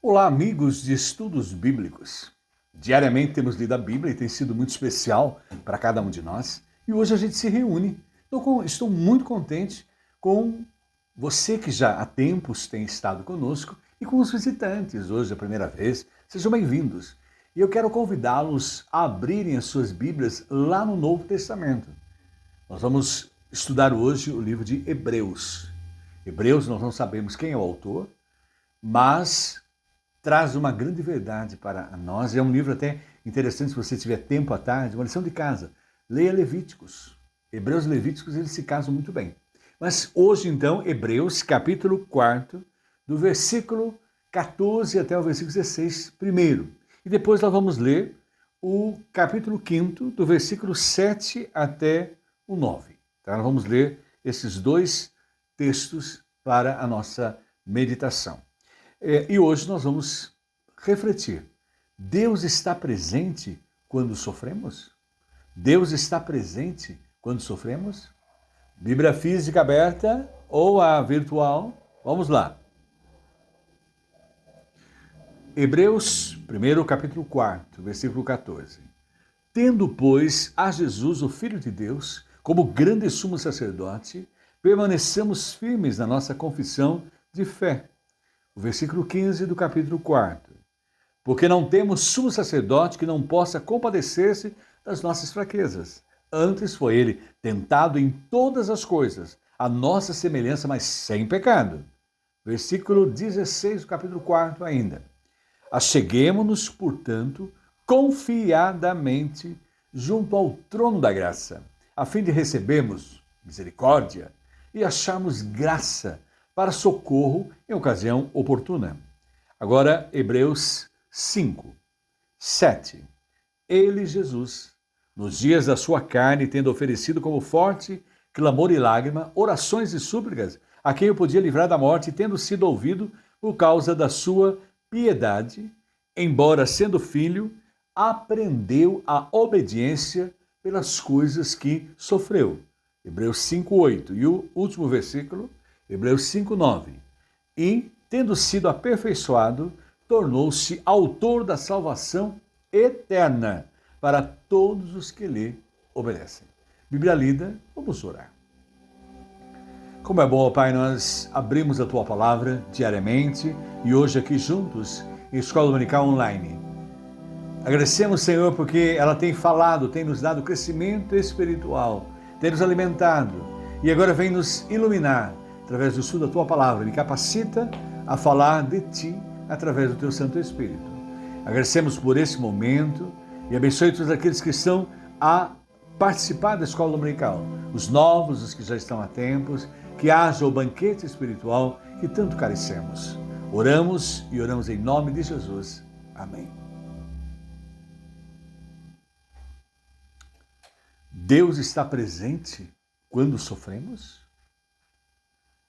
Olá, amigos de estudos bíblicos. Diariamente temos lido a Bíblia e tem sido muito especial para cada um de nós. E hoje a gente se reúne. Estou muito contente com você que já há tempos tem estado conosco e com os visitantes hoje a primeira vez. Sejam bem-vindos. E eu quero convidá-los a abrirem as suas Bíblias lá no Novo Testamento. Nós vamos estudar hoje o livro de Hebreus. Hebreus, nós não sabemos quem é o autor, mas traz uma grande verdade para nós. É um livro até interessante, se você tiver tempo à tarde, uma lição de casa. Leia Levíticos. Hebreus e Levíticos, eles se casam muito bem. Mas hoje, então, Hebreus, capítulo 4, do versículo 14 até o versículo 16, primeiro. E depois nós vamos ler o capítulo 5, do versículo 7 até o 9. Tá? Nós vamos ler esses dois textos para a nossa meditação. E hoje nós vamos refletir. Deus está presente quando sofremos? Deus está presente quando sofremos? Bíblia física aberta ou a virtual? Vamos lá. Hebreus, primeiro capítulo 4, versículo 14. Tendo, pois, a Jesus, o Filho de Deus, como grande sumo sacerdote, permaneçamos firmes na nossa confissão de fé. O versículo 15 do capítulo 4. porque não temos sumo sacerdote que não possa compadecer-se das nossas fraquezas. Antes foi ele tentado em todas as coisas, a nossa semelhança, mas sem pecado. Versículo 16 do capítulo 4 ainda. Acheguemo-nos, portanto, confiadamente junto ao trono da graça, a fim de recebermos misericórdia e acharmos graça para socorro em ocasião oportuna. Agora, Hebreus 5, 7. Ele, Jesus, nos dias da sua carne, tendo oferecido como forte clamor e lágrima, orações e súplicas, a quem o podia livrar da morte, tendo sido ouvido por causa da sua piedade, embora sendo filho, aprendeu a obediência pelas coisas que sofreu. Hebreus 5:8. E o último versículo, Hebreus 5:9. E, tendo sido aperfeiçoado, tornou-se autor da salvação eterna para todos os que lhe obedecem. Bíblia lida, vamos orar. Como é bom, Pai, nós abrimos a Tua Palavra diariamente e hoje aqui juntos em Escola Dominical Online. Agradecemos, Senhor, porque ela tem falado, tem nos dado crescimento espiritual, tem nos alimentado e agora vem nos iluminar através do estudo da Tua Palavra. Me capacita a falar de Ti através do Teu Santo Espírito. Agradecemos por esse momento e abençoe todos aqueles que estão a participar da Escola Dominical, os novos, os que já estão há tempos, que haja o banquete espiritual que tanto carecemos. Oramos e oramos em nome de Jesus. Amém. Deus está presente quando sofremos?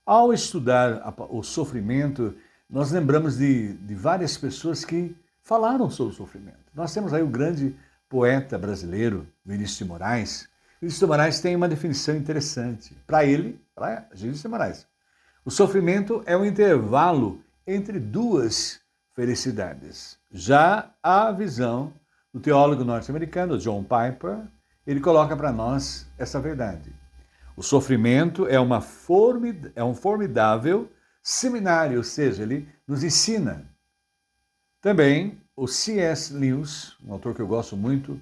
Ao estudar o sofrimento, nós lembramos de várias pessoas que falaram sobre o sofrimento. Nós temos aí o grande poeta brasileiro, Vinícius de Moraes. Vinícius de Moraes tem uma definição interessante. Para ele, para Vinícius de Moraes, o sofrimento é um intervalo entre duas felicidades. Já a visão do teólogo norte-americano, John Piper, ele coloca para nós essa verdade. O sofrimento é um formidável seminário, ou seja, ele nos ensina. Também o C.S. Lewis, um autor que eu gosto muito,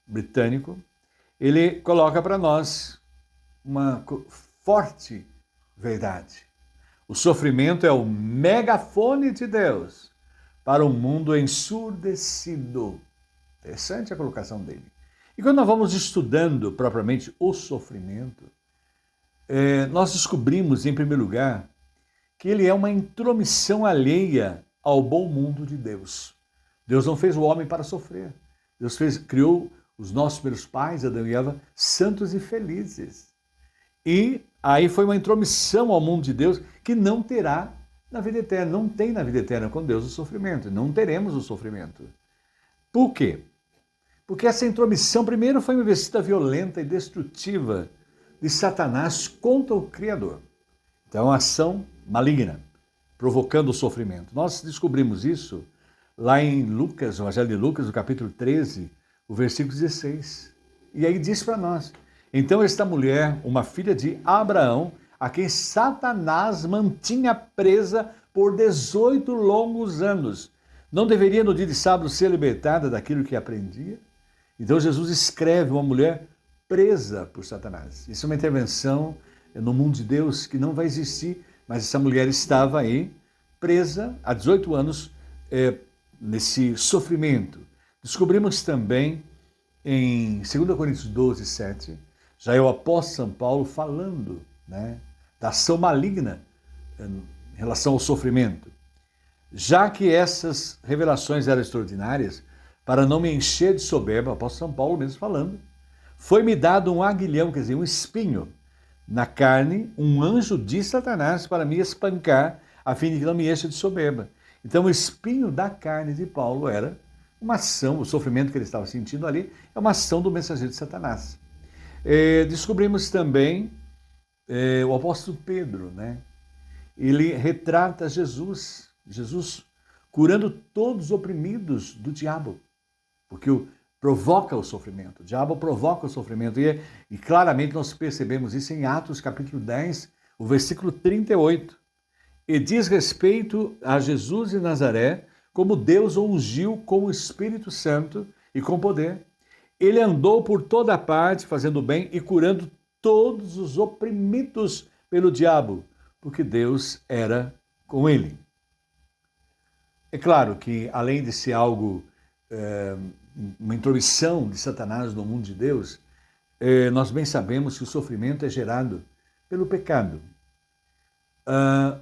britânico, ele coloca para nós uma forte verdade. O sofrimento é o megafone de Deus para um mundo ensurdecido. Interessante a colocação dele. E quando nós vamos estudando propriamente o sofrimento, nós descobrimos, em primeiro lugar, que ele é uma intromissão alheia ao bom mundo de Deus. Deus não fez o homem para sofrer. Deus criou os nossos primeiros pais, Adão e Eva, santos e felizes. E aí foi uma intromissão ao mundo de Deus que não terá na vida eterna. Não tem na vida eterna com Deus o sofrimento. Não teremos o sofrimento. Por quê? Porque essa intromissão, primeiro, foi uma investida violenta e destrutiva de Satanás contra o Criador. Então, é uma ação maligna, provocando o sofrimento. Nós descobrimos isso lá em Lucas, o Evangelho de Lucas, no capítulo 13, o versículo 16. E aí diz para nós: então esta mulher, uma filha de Abraão, a quem Satanás mantinha presa por 18 longos anos, não deveria no dia de sábado ser libertada daquilo que aprendia? Então Jesus escreve uma mulher presa por Satanás. Isso é uma intervenção no mundo de Deus que não vai existir, mas essa mulher estava aí presa há 18 anos nesse sofrimento. Descobrimos também em 2 Coríntios 12, 7, já é o apóstolo São Paulo falando, da ação maligna em relação ao sofrimento. Já que essas revelações eram extraordinárias, para não me encher de soberba, o apóstolo São Paulo mesmo falando, foi-me dado um aguilhão, quer dizer, um espinho na carne, um anjo de Satanás para me espancar, a fim de que não me encha de soberba. Então o espinho da carne de Paulo era uma ação, o sofrimento que ele estava sentindo ali, é uma ação do mensageiro de Satanás. Descobrimos também o apóstolo Pedro, ele retrata Jesus curando todos os oprimidos do diabo, porque provoca o sofrimento, o diabo provoca o sofrimento, e claramente nós percebemos isso em Atos capítulo 10, o versículo 38, e diz respeito a Jesus de Nazaré, como Deus o ungiu com o Espírito Santo e com poder. Ele andou por toda parte fazendo bem e curando todos os oprimidos pelo diabo, porque Deus era com ele. É claro que, além de ser algo, uma intromissão de Satanás no mundo de Deus, nós bem sabemos que o sofrimento é gerado pelo pecado.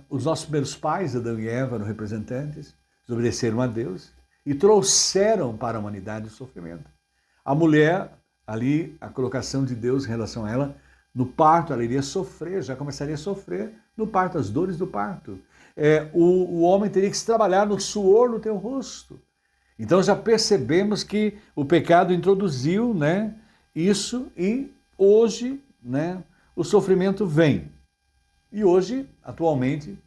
Os nossos primeiros pais, Adão e Eva, eram representantes, desobedeceram a Deus e trouxeram para a humanidade o sofrimento. A mulher, ali, a colocação de Deus em relação a ela, no parto ela iria sofrer, já começaria a sofrer no parto, as dores do parto. O homem teria que se trabalhar no suor no teu rosto. Então já percebemos que o pecado introduziu, né, isso, e hoje, né, o sofrimento vem. E hoje, atualmente,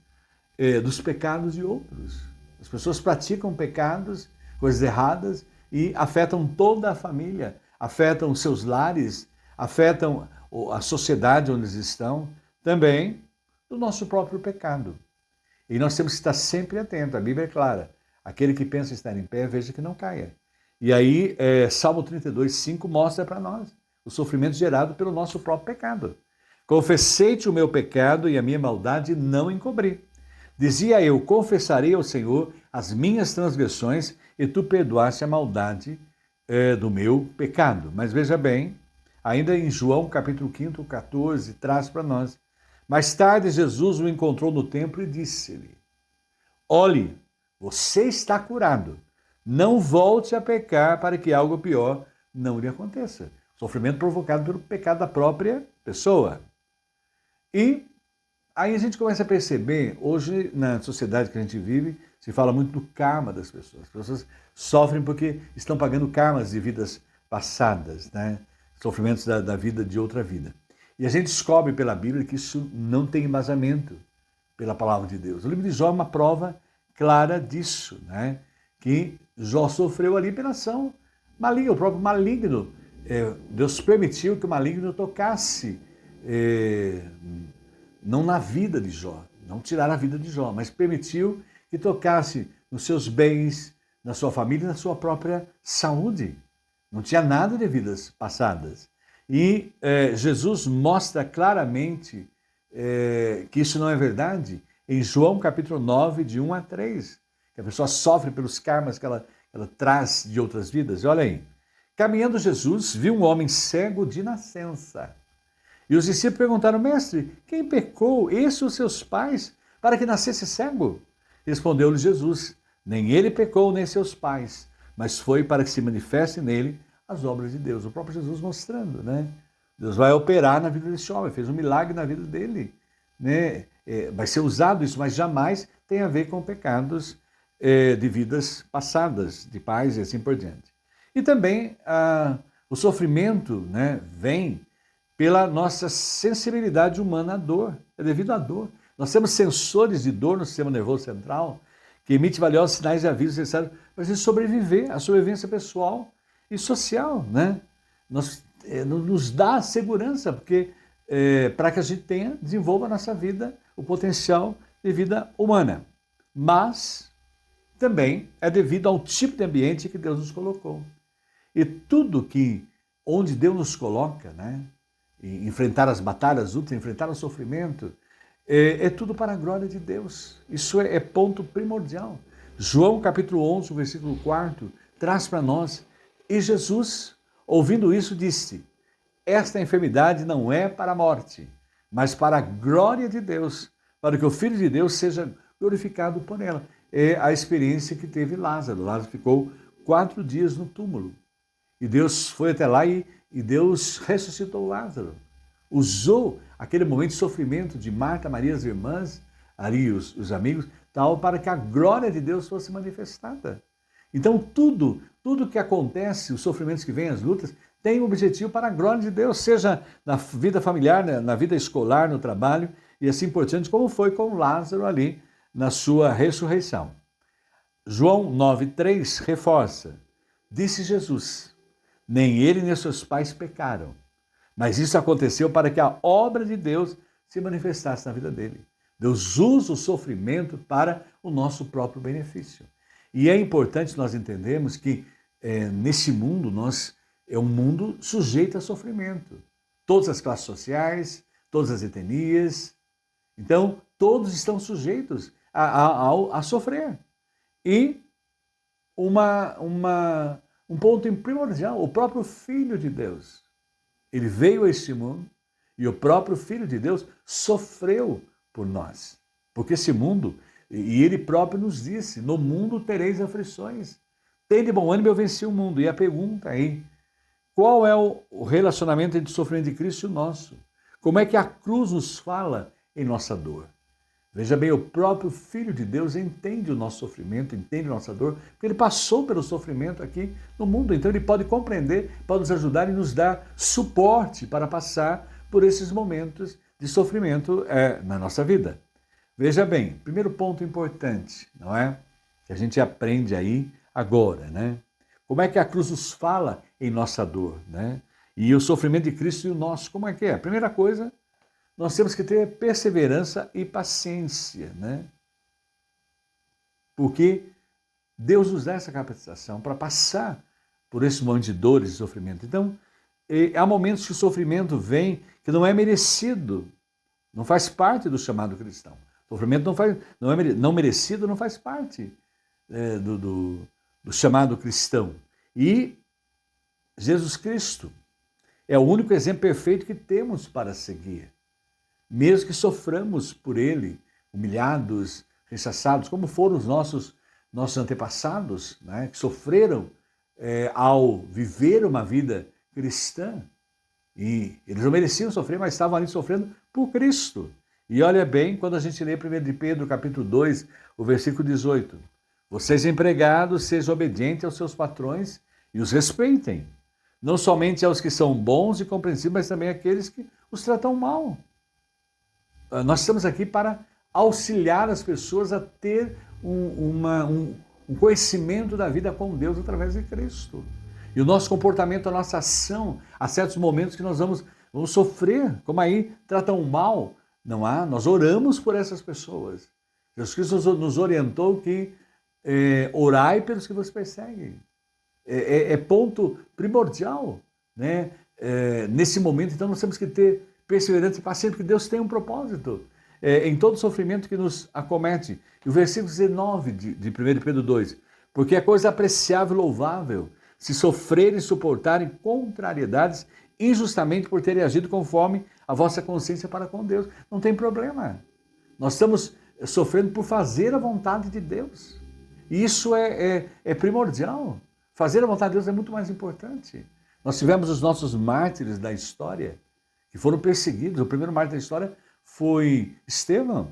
dos pecados de outros. As pessoas praticam pecados, coisas erradas, e afetam toda a família, afetam seus lares, afetam a sociedade onde eles estão, também do nosso próprio pecado. E nós temos que estar sempre atentos, a Bíblia é clara. Aquele que pensa estar em pé, veja que não caia. E aí, Salmo 32:5 mostra para nós o sofrimento gerado pelo nosso próprio pecado. Confessei-te o meu pecado e a minha maldade não encobri. Dizia eu, confessarei ao Senhor as minhas transgressões e tu perdoaste a maldade do meu pecado. Mas veja bem, ainda em João capítulo 5, 14, traz para nós. Mais tarde Jesus o encontrou no templo e disse-lhe, olhe, você está curado, não volte a pecar para que algo pior não lhe aconteça. Sofrimento provocado pelo pecado da própria pessoa. E aí a gente começa a perceber, hoje na sociedade que a gente vive, se fala muito do karma das pessoas. As pessoas sofrem porque estão pagando karmas de vidas passadas, né? Sofrimentos da vida de outra vida. E a gente descobre pela Bíblia que isso não tem embasamento pela palavra de Deus. O livro de Jó é uma prova clara disso, né? Que Jó sofreu ali pela ação maligna, o próprio maligno. Deus permitiu que o maligno tocasse, não na vida de Jó, não tirar a vida de Jó, mas permitiu que tocasse nos seus bens, na sua família e na sua própria saúde. Não tinha nada de vidas passadas. E Jesus mostra claramente que isso não é verdade em João capítulo 9, de 1 a 3, que a pessoa sofre pelos karmas que ela traz de outras vidas. E olha aí, caminhando Jesus, viu um homem cego de nascença. E os discípulos perguntaram, mestre, quem pecou, esse ou seus pais, para que nascesse cego? Respondeu-lhe Jesus, nem ele pecou, nem seus pais, mas foi para que se manifeste nele as obras de Deus. O próprio Jesus mostrando, né? Deus vai operar na vida desse homem, fez um milagre na vida dele, né? Vai ser usado isso, mas jamais tem a ver com pecados de vidas passadas, de pais e assim por diante. E também o sofrimento, né, vem pela nossa sensibilidade humana à dor, é devido à dor. Nós temos sensores de dor no sistema nervoso central que emite valiosos sinais de aviso necessários para a gente sobreviver, a sobrevivência pessoal e social, né? Nos dá segurança, porque para que a gente desenvolva a nossa vida, o potencial de vida humana. Mas também é devido ao tipo de ambiente que Deus nos colocou. E tudo onde Deus nos coloca, né? E enfrentar as batalhas úteis, enfrentar o sofrimento, é tudo para a glória de Deus. Isso é ponto primordial. João capítulo 11, versículo 4, traz para nós, e Jesus, ouvindo isso, disse, esta enfermidade não é para a morte, mas para a glória de Deus, para que o Filho de Deus seja glorificado por ela. É a experiência que teve Lázaro. Lázaro ficou 4 dias no túmulo. E Deus foi até lá e Deus ressuscitou Lázaro. Usou aquele momento de sofrimento de Marta, Maria, as irmãs, ali os amigos, tal, para que a glória de Deus fosse manifestada. Então tudo que acontece, os sofrimentos que vêm, as lutas, tem um objetivo para a glória de Deus, seja na vida familiar, na vida escolar, no trabalho e assim por diante, como foi com Lázaro ali na sua ressurreição. João 9,3 reforça, disse Jesus, nem ele nem seus pais pecaram, mas isso aconteceu para que a obra de Deus se manifestasse na vida dele. Deus usa o sofrimento para o nosso próprio benefício. E é importante nós entendermos que nesse mundo é um mundo sujeito a sofrimento. Todas as classes sociais, todas as etnias. Então, todos estão sujeitos a sofrer. E um ponto primordial, o próprio Filho de Deus. Ele veio a este mundo e o próprio Filho de Deus sofreu por nós. Porque esse mundo, e ele próprio nos disse, no mundo tereis aflições. Tem de bom ânimo, eu venci o mundo. E a pergunta aí, qual é o relacionamento entre o sofrimento de Cristo e o nosso? Como é que a cruz nos fala em nossa dor? Veja bem, o próprio Filho de Deus entende o nosso sofrimento, entende a nossa dor, porque ele passou pelo sofrimento aqui no mundo. Então ele pode compreender, pode nos ajudar e nos dar suporte para passar por esses momentos de sofrimento na nossa vida. Veja bem, primeiro ponto importante, não é? Que a gente aprende aí agora, né? Como é que a cruz nos fala em nossa dor, né? E o sofrimento de Cristo e o nosso, como é que é? A primeira coisa, nós temos que ter perseverança e paciência, né? Porque Deus nos dá essa capacitação para passar por esse momento de dores e sofrimento. Então, há momentos que o sofrimento vem que não é merecido, não faz parte do chamado cristão. O sofrimento não merecido não faz parte do chamado cristão. E Jesus Cristo é o único exemplo perfeito que temos para seguir. Mesmo que soframos por ele, humilhados, rechaçados, como foram os nossos antepassados, né, que sofreram ao viver uma vida cristã. E eles não mereciam sofrer, mas estavam ali sofrendo por Cristo. E olha bem, quando a gente lê 1 de Pedro, capítulo 2, o versículo 18. Vocês empregados, sejam obedientes aos seus patrões e os respeitem. Não somente aos que são bons e compreensivos, mas também àqueles que os tratam mal. Nós estamos aqui para auxiliar as pessoas a ter um conhecimento da vida com Deus através de Cristo. E o nosso comportamento, a nossa ação, há certos momentos que nós vamos sofrer, como aí tratam mal, não há? Nós oramos por essas pessoas. Jesus Cristo nos orientou que orai pelos que vos perseguem. É ponto primordial, né? Nesse momento, então, nós temos que ter perseverança e paciência, porque Deus tem um propósito em todo sofrimento que nos acomete. E o versículo 19 de 1 Pedro 2, porque é coisa apreciável e louvável se sofrerem e suportarem contrariedades injustamente por terem agido conforme a vossa consciência para com Deus. Não tem problema. Nós estamos sofrendo por fazer a vontade de Deus. E isso é primordial. Fazer a vontade de Deus é muito mais importante. Nós tivemos os nossos mártires da história, que foram perseguidos. O primeiro mártir da história foi Estevão.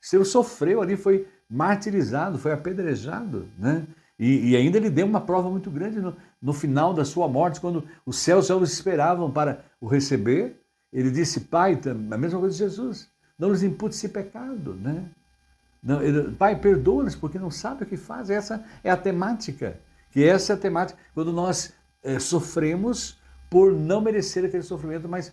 Estevão sofreu ali, foi martirizado, foi apedrejado, né? E ainda ele deu uma prova muito grande no final da sua morte, quando os céus já o esperavam para o receber. Ele disse, Pai, a mesma coisa de Jesus, não lhes impute esse pecado, né? Pai, perdoa-lhes porque não sabe o que faz. Essa é a temática. Que essa é a temática, quando nós sofremos por não merecer aquele sofrimento, mas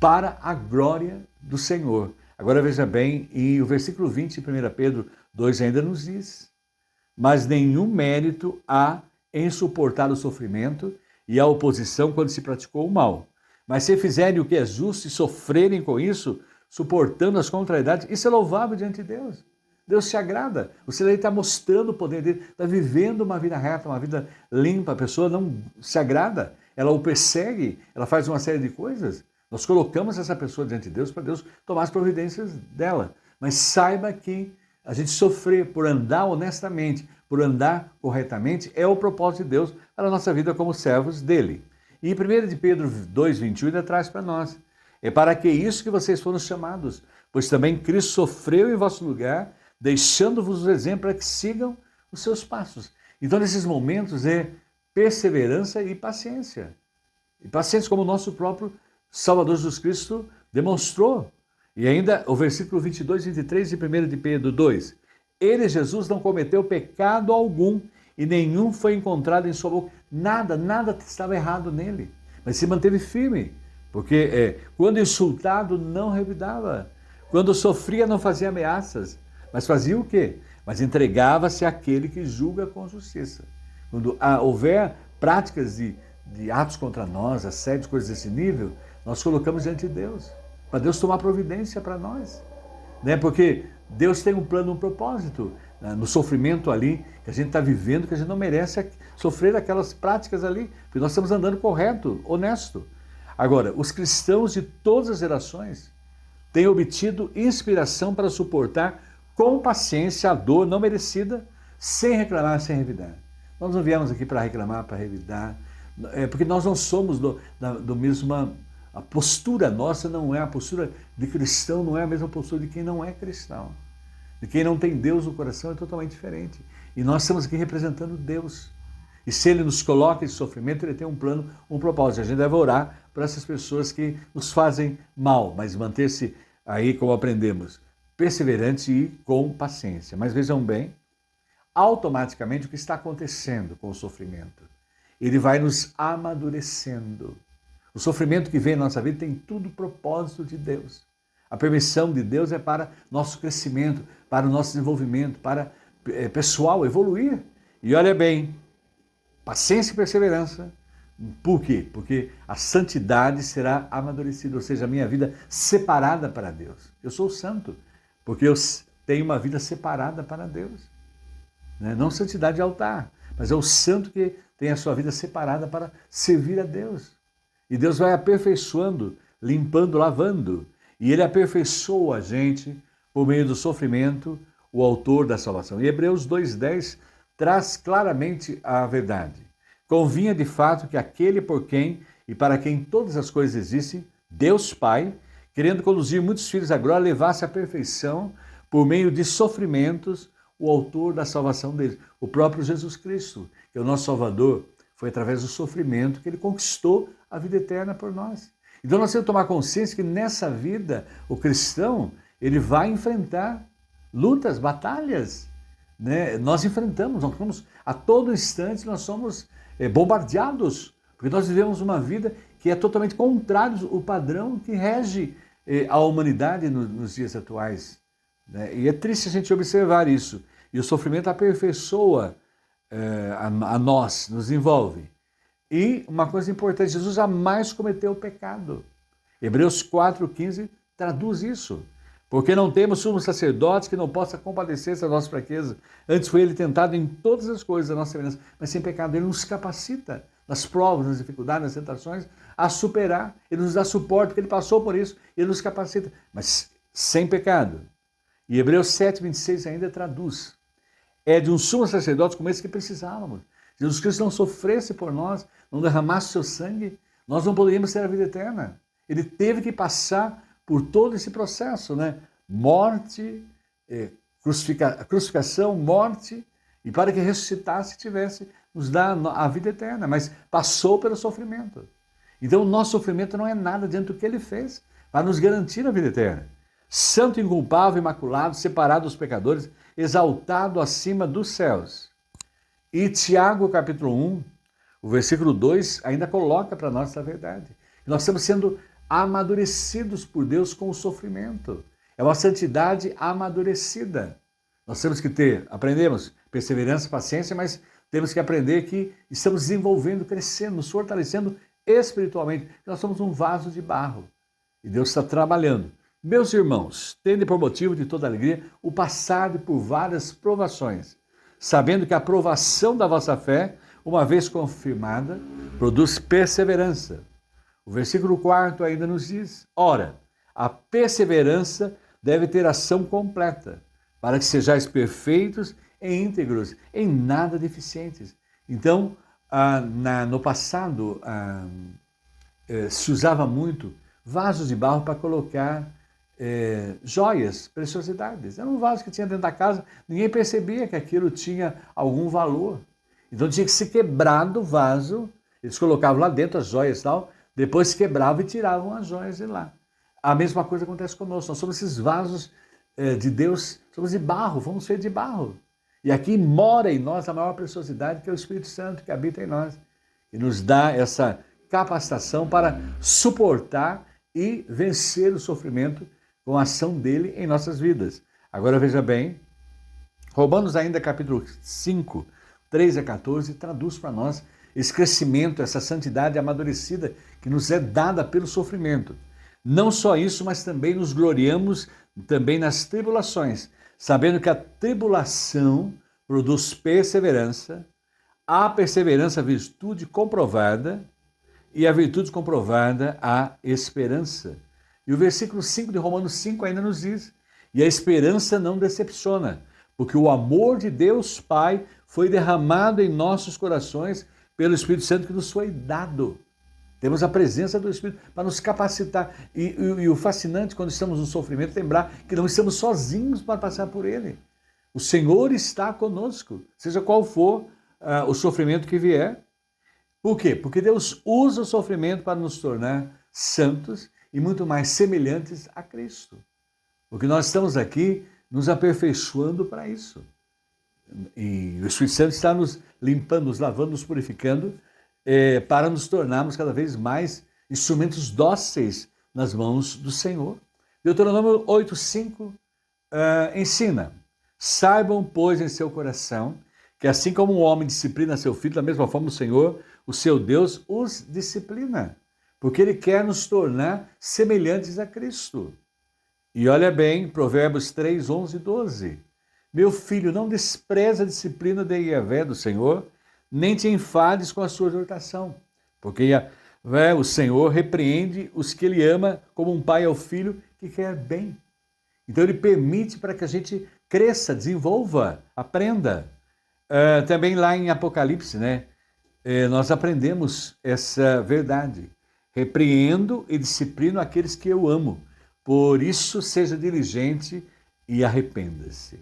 para a glória do Senhor. Agora veja bem, e o versículo 20 de 1 Pedro 2 ainda nos diz, mas nenhum mérito há em suportar o sofrimento e a oposição quando se praticou o mal. Mas se fizerem o que é justo e sofrerem com isso, suportando as contrariedades, isso é louvável diante de Deus. Deus se agrada. Você está mostrando o poder dele, está vivendo uma vida reta, uma vida limpa. A pessoa não se agrada, ela o persegue, ela faz uma série de coisas. Nós colocamos essa pessoa diante de Deus para Deus tomar as providências dela. Mas saiba que a gente sofrer por andar honestamente, por andar corretamente, é o propósito de Deus para a nossa vida como servos dele. E 1 de Pedro 2,21 ainda traz para nós. É para que isso que vocês foram chamados, pois também Cristo sofreu em vosso lugar, deixando-vos o exemplo para que sigam os seus passos. Então, nesses momentos é perseverança e paciência. E paciência como o nosso próprio Salvador Jesus Cristo demonstrou. E ainda o versículo 22 e 23 de 1 de Pedro 2. Ele, Jesus, não cometeu pecado algum e nenhum foi encontrado em sua boca. Nada estava errado nele. Mas se manteve firme, porque quando insultado não revidava. Quando sofria não fazia ameaças. Mas fazia o quê? mas entregava-se àquele que julga com justiça. Quando houver práticas de atos contra nós, assédios, coisas desse nível, nós colocamos diante de Deus, para Deus tomar providência para nós. Né? Porque Deus tem um plano, um propósito, né? No sofrimento ali que a gente está vivendo, que a gente não merece sofrer aquelas práticas ali, porque nós estamos andando correto, honesto. Agora, os cristãos de todas as gerações têm obtido inspiração para suportar com paciência a dor não merecida, sem reclamar, sem revidar. Nós não viemos aqui para reclamar, para revidar, porque nós não somos do mesma... A postura nossa não é a postura de cristão, não é a mesma postura de quem não é cristão. De quem não tem Deus no coração é totalmente diferente. E nós estamos aqui representando Deus. E se Ele nos coloca em sofrimento, Ele tem um plano, um propósito. A gente deve orar para essas pessoas que nos fazem mal, mas manter-se aí, como aprendemos, perseverante e com paciência. Mas vejam bem, automaticamente o que está acontecendo com o sofrimento? Ele vai nos amadurecendo. O sofrimento que vem na nossa vida tem tudo propósito de Deus. A permissão de Deus é para nosso crescimento, para o nosso desenvolvimento, para pessoal evoluir. E olha bem, paciência e perseverança. Por quê? Porque a santidade será amadurecida, ou seja, a minha vida separada para Deus. Eu sou santo, porque eu tenho uma vida separada para Deus. Não santidade de altar, mas é o santo que tem a sua vida separada para servir a Deus. E Deus vai aperfeiçoando, limpando, lavando. E Ele aperfeiçoa a gente por meio do sofrimento, o autor da salvação. E Hebreus 2,10 traz claramente a verdade. Convinha de fato que aquele por quem e para quem todas as coisas existem, Deus Pai, querendo conduzir muitos filhos à glória, levasse à perfeição por meio de sofrimentos o autor da salvação deles. O próprio Jesus Cristo, que é o nosso Salvador, foi através do sofrimento que Ele conquistou a vida eterna por nós. Então nós temos que tomar consciência que nessa vida, o cristão, ele vai enfrentar lutas, batalhas. Né? Nós enfrentamos, a todo instante nós somos bombardeados, porque nós vivemos uma vida que é totalmente contrária ao padrão que rege a humanidade nos dias atuais. Né? E é triste a gente observar isso. E o sofrimento aperfeiçoa a nós, nos envolve. E uma coisa importante, Jesus jamais cometeu pecado. Hebreus 4,15 traduz isso. Porque não temos sumo sacerdote que não possa compadecer-se da nossa fraqueza. Antes foi Ele tentado em todas as coisas da nossa semelhança, mas sem pecado. Ele nos capacita nas provas, nas dificuldades, nas tentações, a superar. Ele nos dá suporte, porque Ele passou por isso. Ele nos capacita, mas sem pecado. E Hebreus 7,26 ainda traduz. É de um sumo sacerdote como esse que precisávamos. Jesus Cristo não sofresse por nós, não derramasse seu sangue, nós não poderíamos ter a vida eterna. Ele teve que passar por todo esse processo, né? Morte, crucificação, morte, e para que ressuscitasse, tivesse, nos dá a vida eterna, mas passou pelo sofrimento. Então o nosso sofrimento não é nada diante do que Ele fez para nos garantir a vida eterna. Santo, inculpável, imaculado, separado dos pecadores, exaltado acima dos céus. E Tiago, capítulo 1, o versículo 2, ainda coloca para nós essa verdade. Nós estamos sendo amadurecidos por Deus com o sofrimento. É uma santidade amadurecida. Nós temos que aprendemos perseverança, paciência, mas temos que aprender que estamos desenvolvendo, crescendo, nos fortalecendo espiritualmente. Nós somos um vaso de barro e Deus está trabalhando. Meus irmãos, tende por motivo de toda alegria o passar por várias provações, sabendo que a provação da vossa fé, uma vez confirmada, produz perseverança. O versículo 4 ainda nos diz, ora, a perseverança deve ter ação completa, para que sejais perfeitos e íntegros, em nada deficientes. Então, no passado, se usava muito vasos de barro para colocar joias, preciosidades. Era um vaso que tinha dentro da casa, ninguém percebia que aquilo tinha algum valor. Então tinha que ser quebrado o vaso, eles colocavam lá dentro as joias e tal, depois quebravam e tiravam as joias de lá. A mesma coisa acontece conosco, nós somos esses vasos de Deus, somos de barro, fomos feitos de barro. E aqui mora em nós a maior preciosidade, que é o Espírito Santo, que habita em nós, e nos dá essa capacitação para suportar e vencer o sofrimento com a ação dele em nossas vidas. Agora veja bem, Romanos ainda capítulo 5, 3 a 14, traduz para nós esse crescimento, essa santidade amadurecida que nos é dada pelo sofrimento. Não só isso, mas também nos gloriamos também nas tribulações, sabendo que a tribulação produz perseverança, a perseverança, virtude comprovada, e a virtude comprovada, a esperança. E o versículo 5 de Romanos 5 ainda nos diz, e a esperança não decepciona, porque o amor de Deus Pai foi derramado em nossos corações pelo Espírito Santo que nos foi dado. Temos a presença do Espírito para nos capacitar. E o fascinante quando estamos no sofrimento, lembrar que não estamos sozinhos para passar por ele. O Senhor está conosco, seja qual for o sofrimento que vier. Por quê? Porque Deus usa o sofrimento para nos tornar santos e muito mais semelhantes a Cristo. Porque nós estamos aqui nos aperfeiçoando para isso. E o Espírito Santo está nos limpando, nos lavando, nos purificando, para nos tornarmos cada vez mais instrumentos dóceis nas mãos do Senhor. Deuteronômio 8,5 ensina: saibam, pois, em seu coração, que assim como um homem disciplina seu filho, da mesma forma o Senhor, o seu Deus, os disciplina, porque Ele quer nos tornar semelhantes a Cristo. E olha bem, Provérbios 3, 11 e 12. Meu filho, não despreza a disciplina de Yahvé, do Senhor, nem te enfades com a sua exortação, porque o Senhor repreende os que Ele ama como um pai ao filho que quer bem. Então Ele permite para que a gente cresça, desenvolva, aprenda. Também lá em Apocalipse, né, nós aprendemos essa verdade. Repreendo e disciplino aqueles que eu amo, por isso seja diligente e arrependa-se.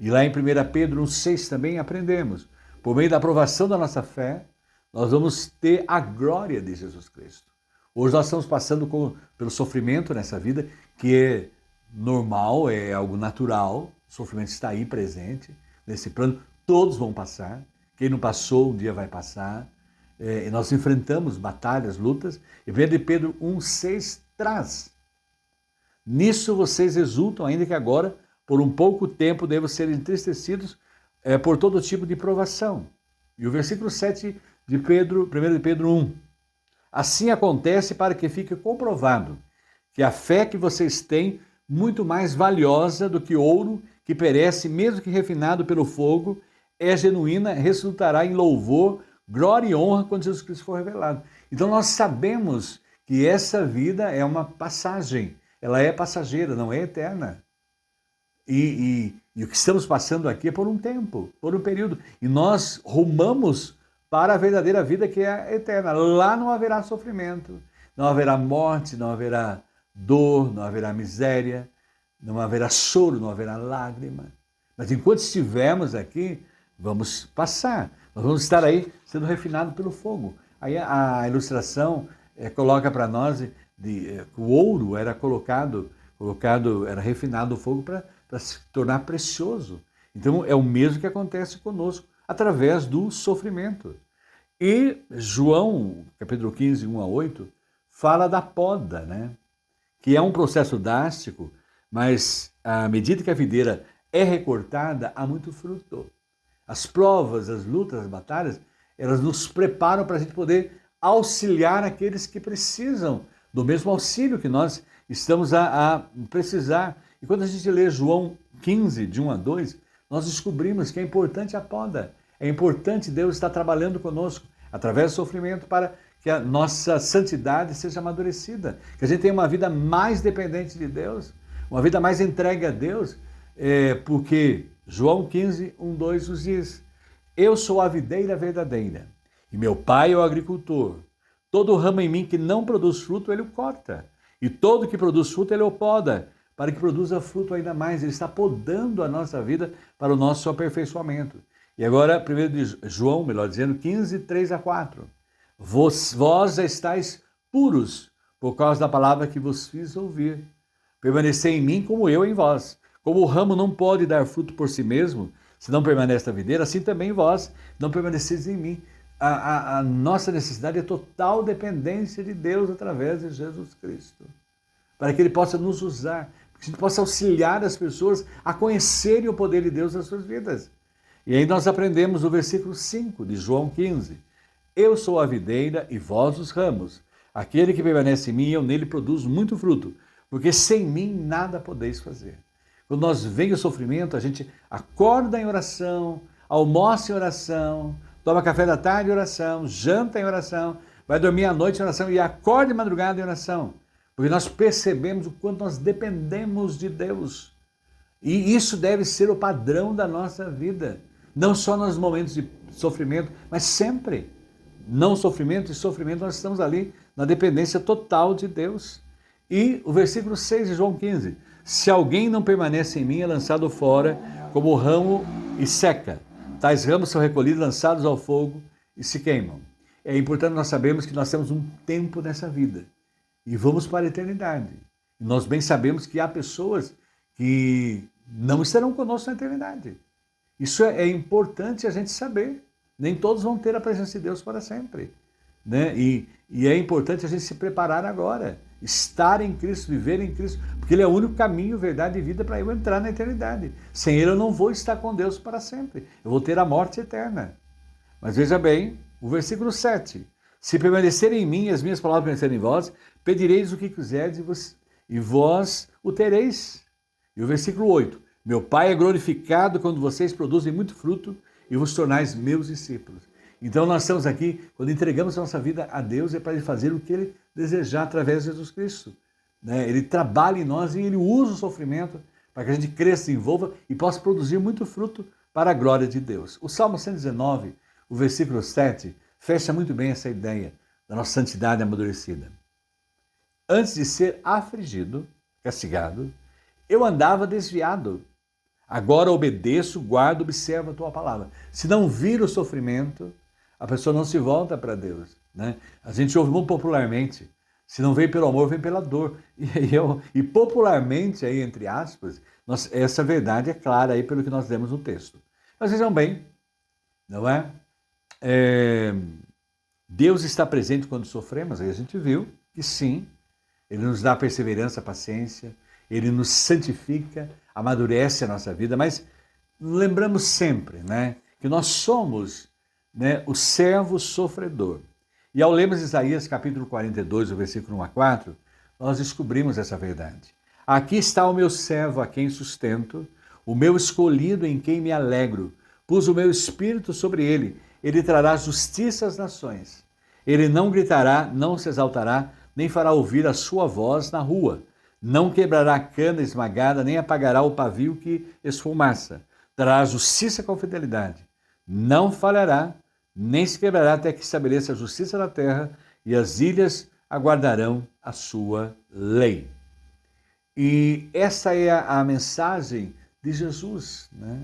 E lá em 1 Pedro 1,6 também aprendemos, por meio da aprovação da nossa fé, nós vamos ter a glória de Jesus Cristo. Hoje nós estamos passando pelo sofrimento nessa vida, que é normal, é algo natural, o sofrimento está aí presente, nesse plano, todos vão passar, quem não passou um dia vai passar, e nós enfrentamos batalhas, lutas, e 1 Pedro 1,6 traz: nisso vocês exultam, ainda que agora, por um pouco tempo, devam ser entristecidos por todo tipo de provação. E o versículo 7 de 1 de Pedro 1. Assim acontece para que fique comprovado que a fé que vocês têm, muito mais valiosa do que ouro, que perece, mesmo que refinado pelo fogo, é genuína, resultará em louvor, glória e honra quando Jesus Cristo for revelado. Então nós sabemos que essa vida é uma passagem, ela é passageira, não é eterna. E o que estamos passando aqui é por um tempo, por um período. E nós rumamos para a verdadeira vida que é eterna. Lá não haverá sofrimento, não haverá morte, não haverá dor, não haverá miséria, não haverá choro, não haverá lágrima. Mas enquanto estivermos aqui, vamos passar. Nós vamos estar aí sendo refinados pelo fogo. Aí a ilustração coloca para nós que o ouro era colocado, era refinado no fogo para se tornar precioso. Então é o mesmo que acontece conosco, através do sofrimento. E João, capítulo 15, 1 a 8, fala da poda, né? Que é um processo drástico, mas à medida que a videira é recortada, há muito fruto. As provas, as lutas, as batalhas, elas nos preparam para a gente poder auxiliar aqueles que precisam do mesmo auxílio que nós estamos a precisar. E quando a gente lê João 15, de 1 a 2, nós descobrimos que é importante a poda. É importante Deus estar trabalhando conosco através do sofrimento para que a nossa santidade seja amadurecida, que a gente tenha uma vida mais dependente de Deus, uma vida mais entregue a Deus, porque João 15, 1, 2 nos diz: eu sou a videira verdadeira e meu pai é o agricultor. Todo ramo em mim que não produz fruto, ele o corta, e todo que produz fruto, ele o poda, para que produza fruto ainda mais. Ele está podando a nossa vida para o nosso aperfeiçoamento. E agora, primeiro de João, melhor dizendo, 15, 3 a 4. Vós já estáis puros por causa da palavra que vos fiz ouvir. Permanecei em mim como eu em vós. Como o ramo não pode dar fruto por si mesmo, se não permanece na videira, assim também vós não permaneceis em mim. A nossa necessidade é total dependência de Deus através de Jesus Cristo, para que Ele possa nos usar. que a gente possa auxiliar as pessoas a conhecerem o poder de Deus nas suas vidas. E aí nós aprendemos o versículo 5 de João 15. Eu sou a videira e vós os ramos. Aquele que permanece em mim, eu nele produzo muito fruto, porque sem mim nada podeis fazer. Quando nós vem o sofrimento, a gente acorda em oração, almoça em oração, toma café da tarde em oração, janta em oração, vai dormir à noite em oração e acorda de madrugada em oração. Porque nós percebemos o quanto nós dependemos de Deus. E isso deve ser o padrão da nossa vida. Não só nos momentos de sofrimento, mas sempre. Não sofrimento e sofrimento, nós estamos ali na dependência total de Deus. E o versículo 6 de João 15. Se alguém não permanece em mim, é lançado fora como ramo e seca. Tais ramos são recolhidos, lançados ao fogo e se queimam. É importante nós sabermos que nós temos um tempo nessa vida. E vamos para a eternidade. E nós bem sabemos que há pessoas que não estarão conosco na eternidade. Isso é importante a gente saber. Nem todos vão ter a presença de Deus para sempre. Né? E é importante a gente se preparar agora. Estar em Cristo, viver em Cristo. Porque Ele é o único caminho, verdade e vida para eu entrar na eternidade. Sem Ele eu não vou estar com Deus para sempre. Eu vou ter a morte eterna. Mas veja bem, o versículo 7. Se permanecerem em mim e as minhas palavras permanecerem em vós, pedireis o que quiserdes e vós o tereis. E o versículo 8. Meu Pai é glorificado quando vocês produzem muito fruto e vos tornais meus discípulos. Então nós estamos aqui, quando entregamos a nossa vida a Deus, é para Ele fazer o que Ele desejar através de Jesus Cristo. Né? Ele trabalha em nós e Ele usa o sofrimento para que a gente cresça, se envolva e possa produzir muito fruto para a glória de Deus. O Salmo 119, o versículo 7, fecha muito bem essa ideia da nossa santidade amadurecida. Antes de ser afligido, castigado, eu andava desviado. Agora obedeço, guardo, observo a tua palavra. Se não vir o sofrimento, a pessoa não se volta para Deus. Né? A gente ouve muito popularmente, se não vem pelo amor, vem pela dor. E popularmente, aí, entre aspas, essa verdade é clara aí pelo que nós lemos no texto. Mas vejam bem, não é? Deus está presente quando sofremos, aí a gente viu que sim, Ele nos dá perseverança, paciência, Ele nos santifica, amadurece a nossa vida, mas lembramos sempre, né, que nós somos, né, o servo sofredor. E ao lermos Isaías capítulo 42, o versículo 1 a 4, nós descobrimos essa verdade. Aqui está o meu servo a quem sustento, o meu escolhido em quem me alegro. Pus o meu espírito sobre ele, ele trará justiça às nações. Ele não gritará, não se exaltará, nem fará ouvir a sua voz na rua. Não quebrará a cana esmagada, nem apagará o pavio que esfumaça. Trará justiça com fidelidade. Não falhará, nem se quebrará até que estabeleça a justiça na terra, e as ilhas aguardarão a sua lei. E essa é a mensagem de Jesus, né?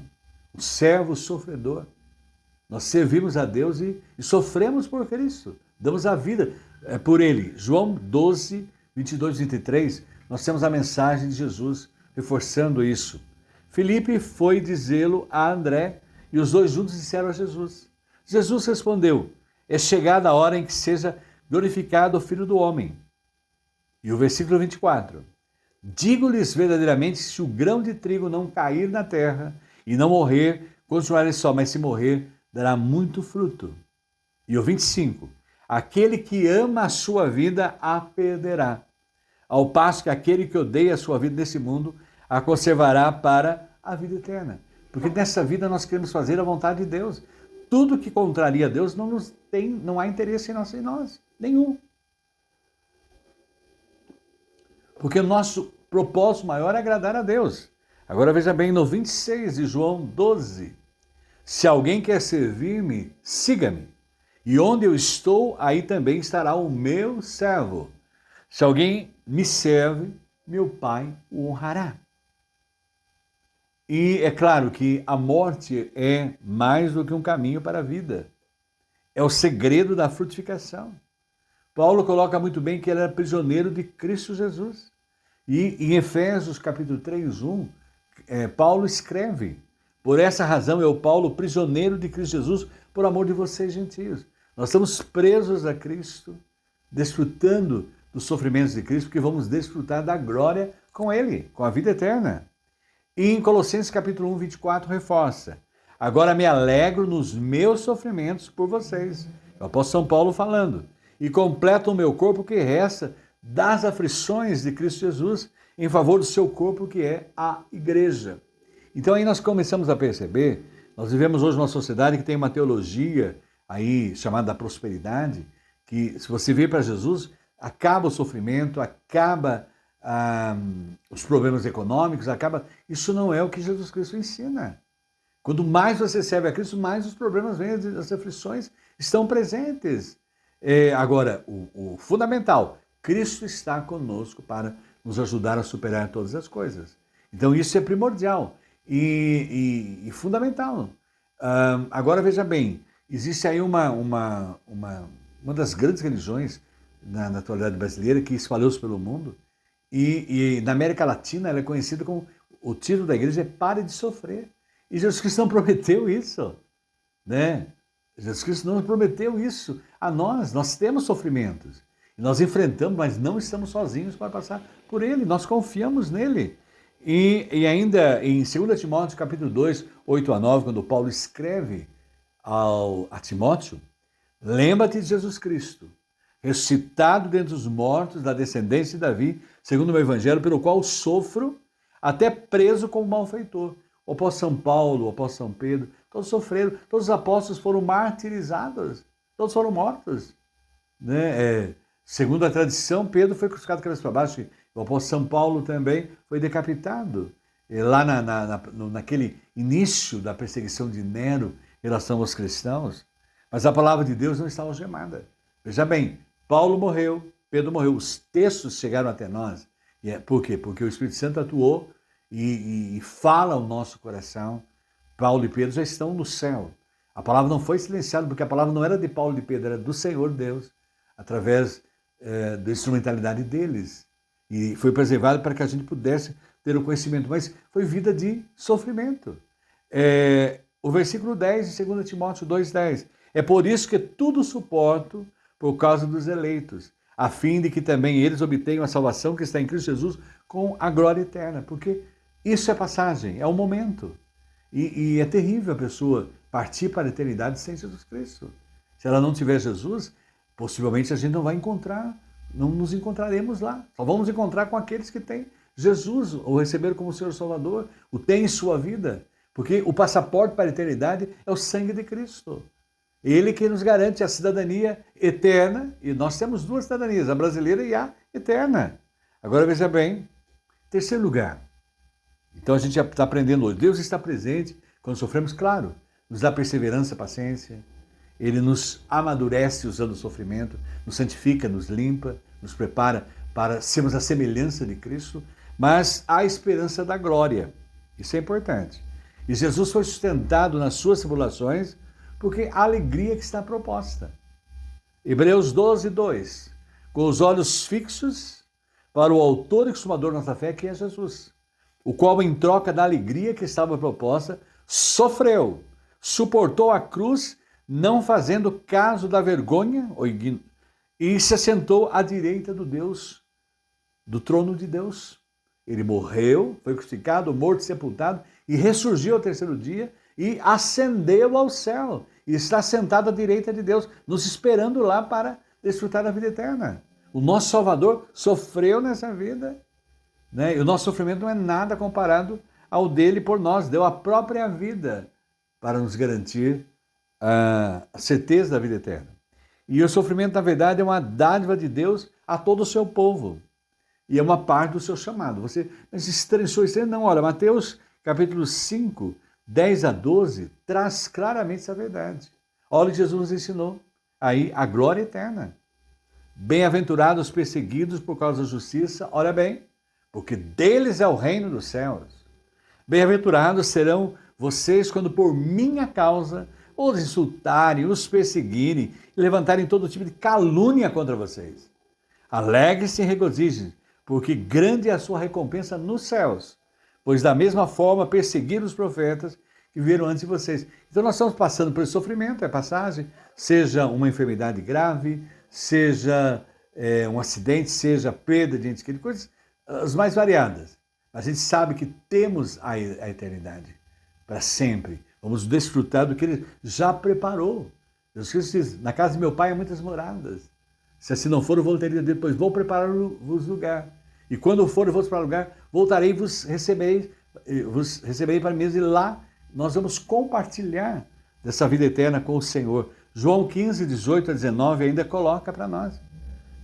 O servo sofredor. Nós servimos a Deus e sofremos por Cristo. Damos a vida por Ele. João 12, 22 e 23, nós temos a mensagem de Jesus reforçando isso. Filipe foi dizê-lo a André e os dois juntos disseram a Jesus. Jesus respondeu, é chegada a hora em que seja glorificado o Filho do Homem. E o versículo 24, digo-lhes verdadeiramente, se o grão de trigo não cair na terra e não morrer, continuará só, mas se morrer, dará muito fruto. E o 25, aquele que ama a sua vida a perderá, ao passo que aquele que odeia a sua vida nesse mundo a conservará para a vida eterna. Porque nessa vida nós queremos fazer a vontade de Deus. Tudo que contraria a Deus não há interesse em nós, nenhum. Porque o nosso propósito maior é agradar a Deus. Agora veja bem, no 26 de João 12, se alguém quer servir-me, siga-me. E onde eu estou, aí também estará o meu servo. Se alguém me serve, meu Pai o honrará. E é claro que a morte é mais do que um caminho para a vida. É o segredo da frutificação. Paulo coloca muito bem que ele era prisioneiro de Cristo Jesus. E em Efésios capítulo 3, 1, Paulo escreve, por essa razão eu, Paulo, prisioneiro de Cristo Jesus, por amor de vocês, gentios. Nós estamos presos a Cristo, desfrutando dos sofrimentos de Cristo, porque vamos desfrutar da glória com ele, com a vida eterna. E em Colossenses capítulo 1, 24, reforça: agora me alegro nos meus sofrimentos por vocês. É o apóstolo São Paulo falando. E completo o meu corpo que resta das aflições de Cristo Jesus em favor do seu corpo, que é a igreja. Então aí nós começamos a perceber, nós vivemos hoje numa sociedade que tem uma teologia aí chamada da prosperidade, que se você vir para Jesus, acaba o sofrimento, acaba os problemas econômicos, acaba... Isso não é o que Jesus Cristo ensina. Quanto mais você serve a Cristo, mais os problemas vêm, as aflições estão presentes. Agora, o fundamental, Cristo está conosco para nos ajudar a superar todas as coisas. Então isso é primordial e fundamental. Agora veja bem, existe aí uma das grandes religiões na atualidade brasileira que espalhou-se pelo mundo e na América Latina ela é conhecida como, o título da igreja é Pare de Sofrer. E Jesus Cristo não prometeu isso, né? Jesus Cristo não prometeu isso a nós. Nós temos sofrimentos e nós enfrentamos, mas não estamos sozinhos para passar por ele. Nós confiamos nele. E ainda em 2 Timóteo capítulo 2, 8 a 9, quando Paulo escreve a Timóteo, lembra-te de Jesus Cristo, ressuscitado dentre os mortos, da descendência de Davi, segundo o meu evangelho, pelo qual sofro, até preso como malfeitor. O apóstolo São Paulo, o apóstolo São Pedro, todos sofreram, todos os apóstolos foram martirizados, todos foram mortos. Né? Segundo a tradição, Pedro foi crucificado cabeça para baixo, o apóstolo São Paulo também foi decapitado. Lá naquele início da perseguição de Nero em relação aos cristãos, mas a palavra de Deus não está algemada. Veja bem, Paulo morreu, Pedro morreu, os textos chegaram até nós. Por quê? Porque o Espírito Santo atuou e fala ao nosso coração. Paulo e Pedro já estão no céu. A palavra não foi silenciada, porque a palavra não era de Paulo e de Pedro, era do Senhor Deus, através da instrumentalidade deles. E foi preservado para que a gente pudesse ter o conhecimento, mas foi vida de sofrimento. O versículo 10 de 2 Timóteo 2,10. É por isso que tudo suporto por causa dos eleitos, a fim de que também eles obtenham a salvação que está em Cristo Jesus com a glória eterna. Porque isso é passagem, é um momento. E é terrível a pessoa partir para a eternidade sem Jesus Cristo. Se ela não tiver Jesus, possivelmente a gente não vai encontrar, não nos encontraremos lá. Só vamos encontrar com aqueles que têm Jesus, ou receberam como Senhor Salvador, o tem em sua vida. Porque o passaporte para a eternidade é o sangue de Cristo. Ele que nos garante a cidadania eterna, e nós temos duas cidadanias, a brasileira e a eterna. Agora veja bem, terceiro lugar. Então a gente já está aprendendo hoje. Deus está presente quando sofremos, claro, nos dá perseverança, paciência. Ele nos amadurece usando o sofrimento, nos santifica, nos limpa, nos prepara para sermos a semelhança de Cristo, mas há a esperança da glória. Isso é importante. E Jesus foi sustentado nas suas tribulações porque a alegria que está proposta. Hebreus 12, 2. Com os olhos fixos para o autor e consumador da nossa fé, que é Jesus, o qual, em troca da alegria que estava proposta, sofreu, suportou a cruz, não fazendo caso da vergonha, e se assentou à direita do trono de Deus. Ele morreu, foi crucificado, morto, sepultado, e ressurgiu ao terceiro dia, e ascendeu ao céu, e está sentado à direita de Deus, nos esperando lá para desfrutar da vida eterna. O nosso Salvador sofreu nessa vida, né? E o nosso sofrimento não é nada comparado ao dele por nós, deu a própria vida para nos garantir a certeza da vida eterna. E o sofrimento, na verdade, é uma dádiva de Deus a todo o seu povo, e é uma parte do seu chamado. Mas estranho, não, olha, Mateus capítulo 5, 10 a 12, traz claramente essa verdade. Olha o que Jesus nos ensinou. Aí, a glória eterna. Bem-aventurados os perseguidos por causa da justiça, olha bem, porque deles é o reino dos céus. Bem-aventurados serão vocês quando por minha causa os insultarem, os perseguirem e levantarem todo tipo de calúnia contra vocês. Alegre-se e regozijem, porque grande é a sua recompensa nos céus, pois da mesma forma perseguiram os profetas que vieram antes de vocês. Então nós estamos passando por esse sofrimento, é passagem, seja uma enfermidade grave, seja um acidente, seja perda de entes queridos, coisas as mais variadas. Mas a gente sabe que temos a eternidade para sempre. Vamos desfrutar do que Ele já preparou. Jesus Cristo diz, na casa de meu Pai há muitas moradas. Se assim não for, eu voltarei depois, vou preparar-vos lugar. E quando for, eu vou preparar lugar, voltarei e vos receberei para mim, e lá nós vamos compartilhar dessa vida eterna com o Senhor. João 15, 18 a 19 ainda coloca para nós.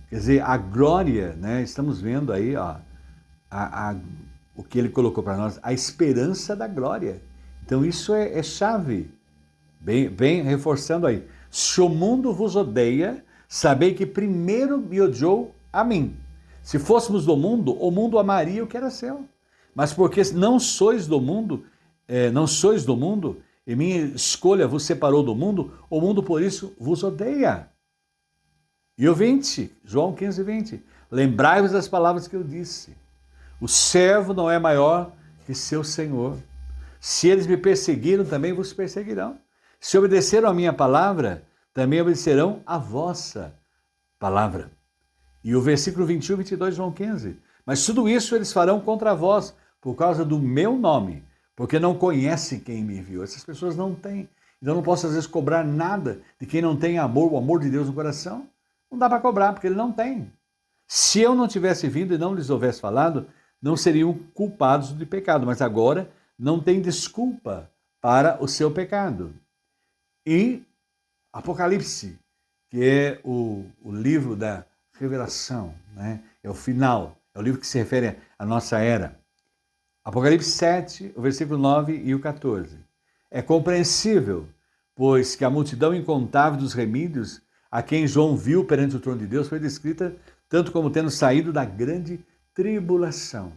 Quer dizer, a glória, né? Estamos vendo aí ó, o que Ele colocou para nós, a esperança da glória. Então isso é chave. Bem reforçando aí. Se o mundo vos odeia, sabei que primeiro me odiou a mim. Se fôssemos do mundo, o mundo amaria o que era seu. Mas porque não sois do mundo, e minha escolha vos separou do mundo, o mundo por isso vos odeia. E o 20, João 15, 20. Lembrai-vos das palavras que eu disse. O servo não é maior que seu senhor. Se eles me perseguiram, também vos perseguirão. Se obedeceram a minha palavra, também obedecerão a vossa palavra. E o versículo 21 e 22, João 15. Mas tudo isso eles farão contra vós, por causa do meu nome, porque não conhecem quem me enviou. Essas pessoas não têm. Então eu não posso, às vezes, cobrar nada de quem não tem amor, o amor de Deus no coração. Não dá para cobrar, porque ele não tem. Se eu não tivesse vindo e não lhes houvesse falado, não seriam culpados de pecado. Mas agora não tem desculpa para o seu pecado. E Apocalipse, que é o livro da revelação, né? É o final, é o livro que se refere à nossa era. Apocalipse 7, o versículo 9 e o 14. É compreensível, pois que a multidão incontável dos remídios, a quem João viu perante o trono de Deus, foi descrita tanto como tendo saído da grande tribulação.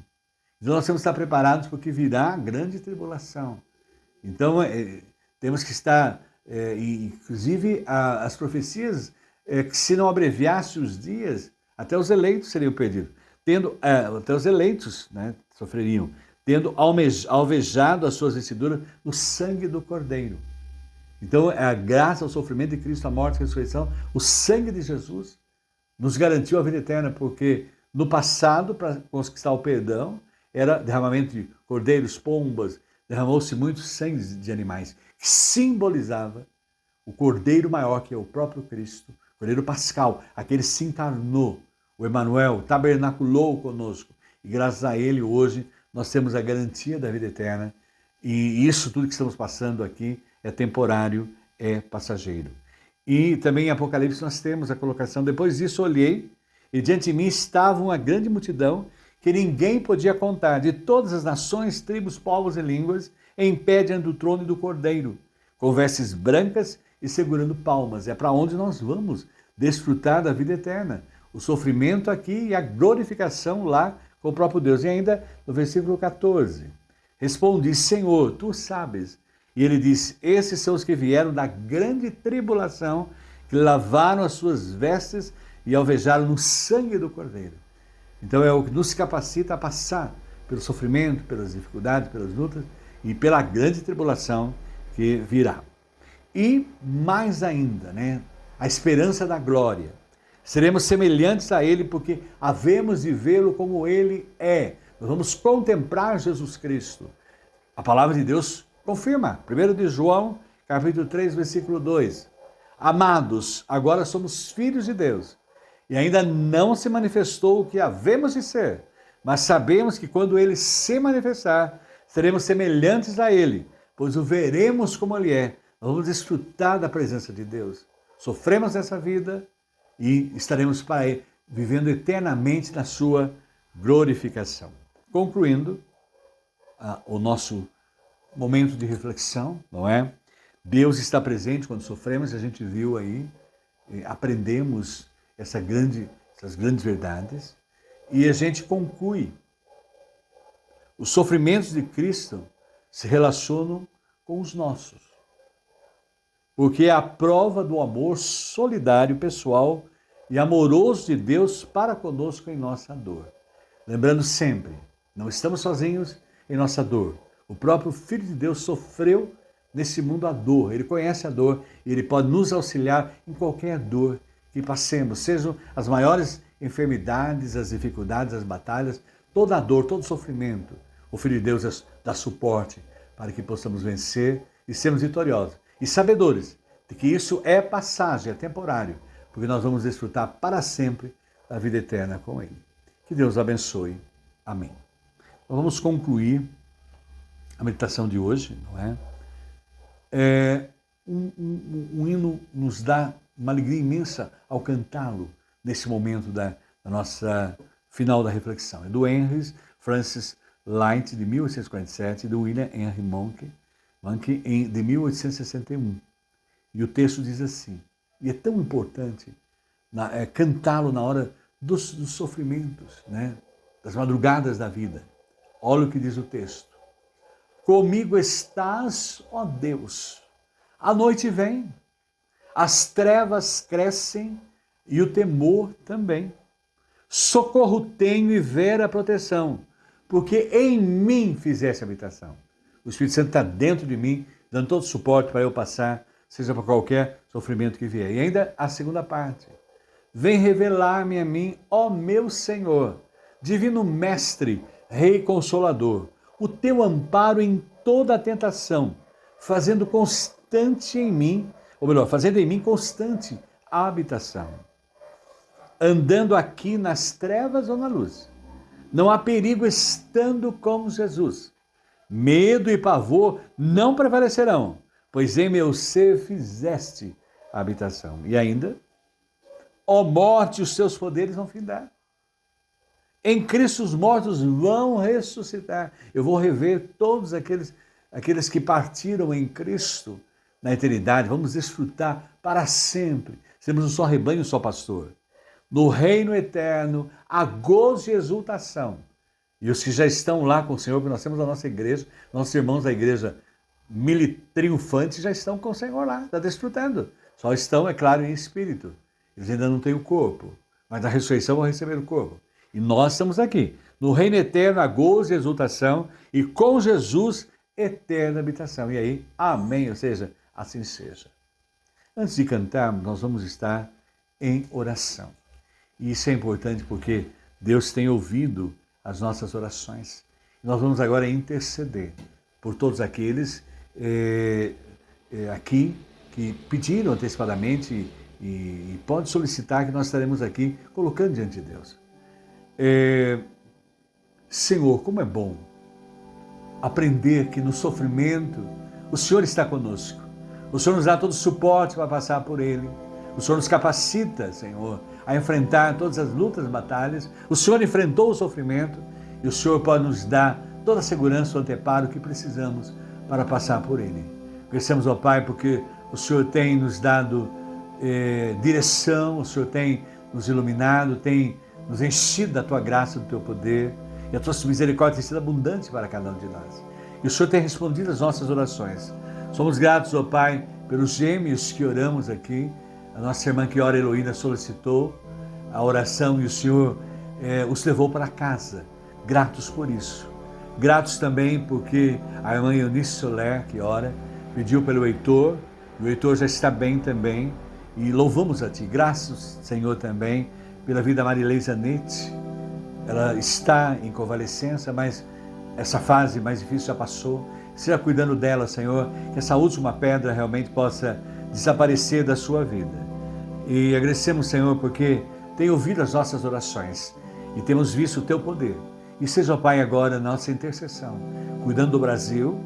Então nós temos que estar preparados porque virá a grande tribulação. Então temos que estar, inclusive as profecias, que se não abreviasse os dias, até os eleitos seriam perdidos. Até os eleitos, né, sofreriam, tendo alvejado as suas vestiduras no sangue do Cordeiro. Então, graças ao sofrimento de Cristo, a morte e a ressurreição, o sangue de Jesus nos garantiu a vida eterna, porque no passado, para conquistar o perdão, era derramamento de cordeiros, pombas, derramou-se muito sangue de animais, que simbolizava o Cordeiro maior, que é o próprio Cristo, o Cordeiro Pascal, aquele que se encarnou, o Emanuel, tabernaculou conosco, e graças a ele hoje nós temos a garantia da vida eterna, e isso tudo que estamos passando aqui é temporário, é passageiro. E também em Apocalipse nós temos a colocação, depois disso olhei, e diante de mim estava uma grande multidão, que ninguém podia contar, de todas as nações, tribos, povos e línguas, em pé diante do trono e do Cordeiro, com vestes brancas e segurando palmas. É para onde nós vamos desfrutar da vida eterna. O sofrimento aqui e a glorificação lá com o próprio Deus. E ainda no versículo 14, respondi, Senhor, tu sabes. E ele disse, esses são os que vieram da grande tribulação, que lavaram as suas vestes e alvejaram no sangue do Cordeiro. Então é o que nos capacita a passar pelo sofrimento, pelas dificuldades, pelas lutas e pela grande tribulação que virá. E mais ainda, né, a esperança da glória. Seremos semelhantes a Ele porque havemos de vê-lo como Ele é. Nós vamos contemplar Jesus Cristo. A palavra de Deus confirma. 1 de João, capítulo 3, versículo 2. Amados, agora somos filhos de Deus. E ainda não se manifestou o que havemos de ser, mas sabemos que quando Ele se manifestar, seremos semelhantes a Ele, pois o veremos como Ele é. Nós vamos desfrutar da presença de Deus. Sofremos nessa vida e estaremos para Ele, vivendo eternamente na sua glorificação. Concluindo o nosso momento de reflexão, não é? Deus está presente quando sofremos, a gente viu aí, aprendemos essas grandes verdades, e a gente conclui. Os sofrimentos de Cristo se relacionam com os nossos, porque é a prova do amor solidário, pessoal e amoroso de Deus para conosco em nossa dor. Lembrando sempre, não estamos sozinhos em nossa dor. O próprio Filho de Deus sofreu nesse mundo a dor, Ele conhece a dor e Ele pode nos auxiliar em qualquer dor que passemos, sejam as maiores enfermidades, as dificuldades, as batalhas, toda a dor, todo o sofrimento. O Filho de Deus dá suporte para que possamos vencer e sermos vitoriosos. E sabedores de que isso é passagem, é temporário, porque nós vamos desfrutar para sempre da vida eterna com Ele. Que Deus abençoe. Amém. Então, vamos concluir a meditação de hoje, não é? Um hino nos dá uma alegria imensa ao cantá-lo nesse momento da nossa final da reflexão. É do Henry Francis Lyte, de 1847, e do William Henry Monk, de 1861. E o texto diz assim, e é tão importante cantá-lo na hora dos sofrimentos, né? Das madrugadas da vida. Olha o que diz o texto. Comigo estás, ó Deus. A noite vem, as trevas crescem e o temor também. Socorro tenho e vera proteção, porque em mim fizeste habitação. O Espírito Santo está dentro de mim, dando todo o suporte para eu passar, seja por qualquer sofrimento que vier. E ainda a segunda parte. Vem revelar-me a mim, ó meu Senhor, Divino Mestre, Rei Consolador, o teu amparo em toda a tentação, fazendo em mim constante a habitação. Andando aqui nas trevas ou na luz, não há perigo estando com Jesus. Medo e pavor não prevalecerão, pois em meu ser fizeste a habitação. E ainda, ó morte, os seus poderes vão findar. Em Cristo os mortos vão ressuscitar. Eu vou rever todos aqueles que partiram em Cristo na eternidade. Vamos desfrutar para sempre. Seremos um só rebanho, um só pastor. No reino eterno, há gozo e exultação. E os que já estão lá com o Senhor, porque nós temos a nossa igreja, nossos irmãos da igreja triunfante já estão com o Senhor lá, está desfrutando. Só estão, é claro, em espírito. Eles ainda não têm o corpo, mas na ressurreição vão receber o corpo. E nós estamos aqui. No reino eterno, há gozo e exultação, e com Jesus, eterna habitação. E aí, amém, ou seja, assim seja. Antes de cantarmos, nós vamos estar em oração. E isso é importante porque Deus tem ouvido as nossas orações. Nós vamos agora interceder por todos aqueles aqui que pediram antecipadamente e pode solicitar que nós estaremos aqui colocando diante de Deus. Senhor, como é bom aprender que no sofrimento o Senhor está conosco. O Senhor nos dá todo o suporte para passar por ele. O Senhor nos capacita, Senhor, a enfrentar todas as lutas, batalhas. O Senhor enfrentou o sofrimento e o Senhor pode nos dar toda a segurança, o anteparo que precisamos para passar por ele. Agradecemos ao Pai porque o Senhor tem nos dado direção, o Senhor tem nos iluminado, tem nos enchido da Tua graça, do Teu poder, e a Tua misericórdia tem sido abundante para cada um de nós. E o Senhor tem respondido às nossas orações. Somos gratos, ó Pai, pelos gêmeos que oramos aqui. A nossa irmã que ora, Heloína, solicitou a oração e o Senhor os levou para casa. Gratos por isso. Gratos também porque a irmã Eunice Soler, que ora, pediu pelo Heitor, e o Heitor já está bem também, e louvamos a Ti. Graças, Senhor, também pela vida da Marilei Zanetti. Ela está em convalescença, mas essa fase mais difícil já passou. Seja cuidando dela, Senhor, que essa última pedra realmente possa desaparecer da sua vida. E agradecemos, Senhor, porque tem ouvido as nossas orações e temos visto o Teu poder. E seja, ó Pai, agora nossa intercessão, cuidando do Brasil,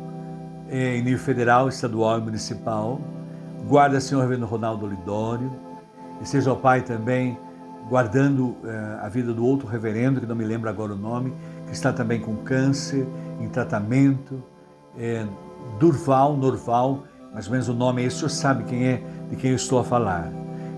em nível federal, estadual e municipal. Guarda, Senhor, Reverendo Ronaldo Lidório. E seja, ó Pai, também guardando a vida do outro reverendo, que não me lembro agora o nome, que está também com câncer, em tratamento, Norval, mais ou menos o nome é esse, o Senhor sabe quem é, de quem eu estou a falar.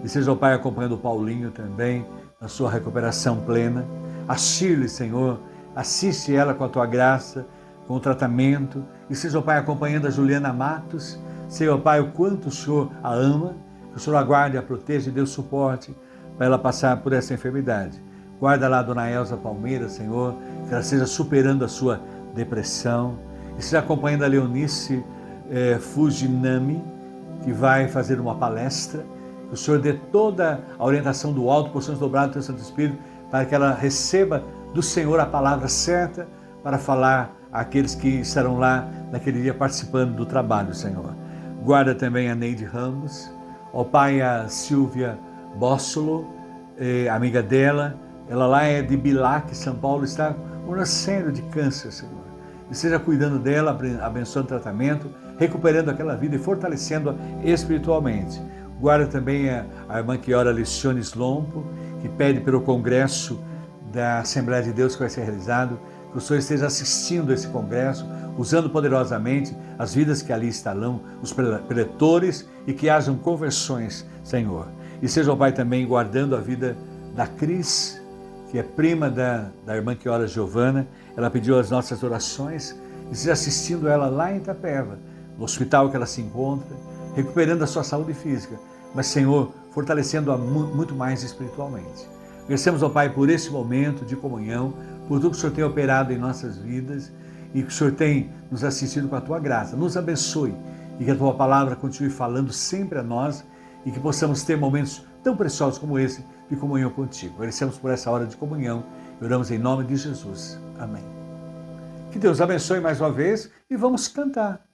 E seja o Pai acompanhando o Paulinho também, na sua recuperação plena. A Shirley, Senhor, assiste ela com a Tua graça, com o tratamento. E seja o Pai acompanhando a Juliana Matos. Seja o Pai o quanto o Senhor a ama, que o Senhor a guarde, a proteja e dê o suporte para ela passar por essa enfermidade. Guarda lá a Dona Elza Palmeira, Senhor, que ela seja superando a sua depressão. E seja acompanhando a Leonice Fujinami, que vai fazer uma palestra. Que o Senhor dê toda a orientação do alto, porções dobradas do Teu Santo Espírito, para que ela receba do Senhor a palavra certa para falar àqueles que estarão lá naquele dia participando do trabalho, Senhor. Guarda também a Neide Ramos, ó Pai, a Silvia Bóssolo, amiga dela, ela lá é de Bilac, São Paulo, está com um sério de câncer, Senhor. E seja cuidando dela, abençoando o tratamento, recuperando aquela vida e fortalecendo-a espiritualmente. Guarda também a irmã que ora, Alicione Slompo, que pede pelo congresso da Assembleia de Deus que vai ser realizado, que o Senhor esteja assistindo esse congresso, usando poderosamente as vidas que ali estarão, os preletores, e que hajam conversões, Senhor. E seja o Pai também guardando a vida da Cris, que é prima da irmã que ora, Giovana. Ela pediu as nossas orações, e seja assistindo ela lá em Itapeva, no hospital que ela se encontra, recuperando a sua saúde física, mas, Senhor, fortalecendo-a muito mais espiritualmente. Agradecemos ao Pai por esse momento de comunhão, por tudo que o Senhor tem operado em nossas vidas e que o Senhor tem nos assistido com a Tua graça. Nos abençoe e que a Tua palavra continue falando sempre a nós e que possamos ter momentos tão preciosos como esse de comunhão contigo. Agradecemos por essa hora de comunhão e oramos em nome de Jesus. Amém. Que Deus abençoe mais uma vez e vamos cantar.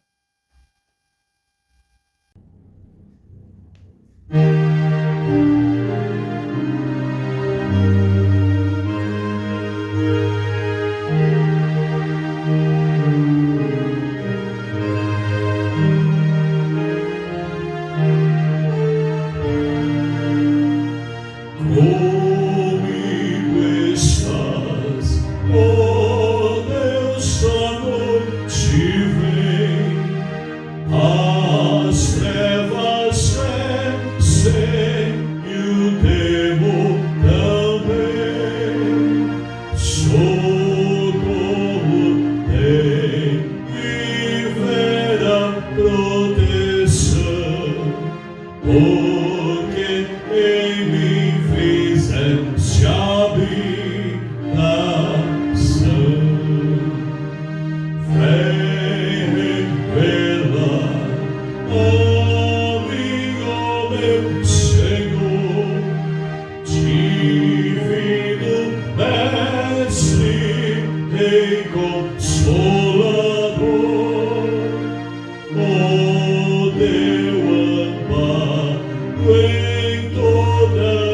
Em toda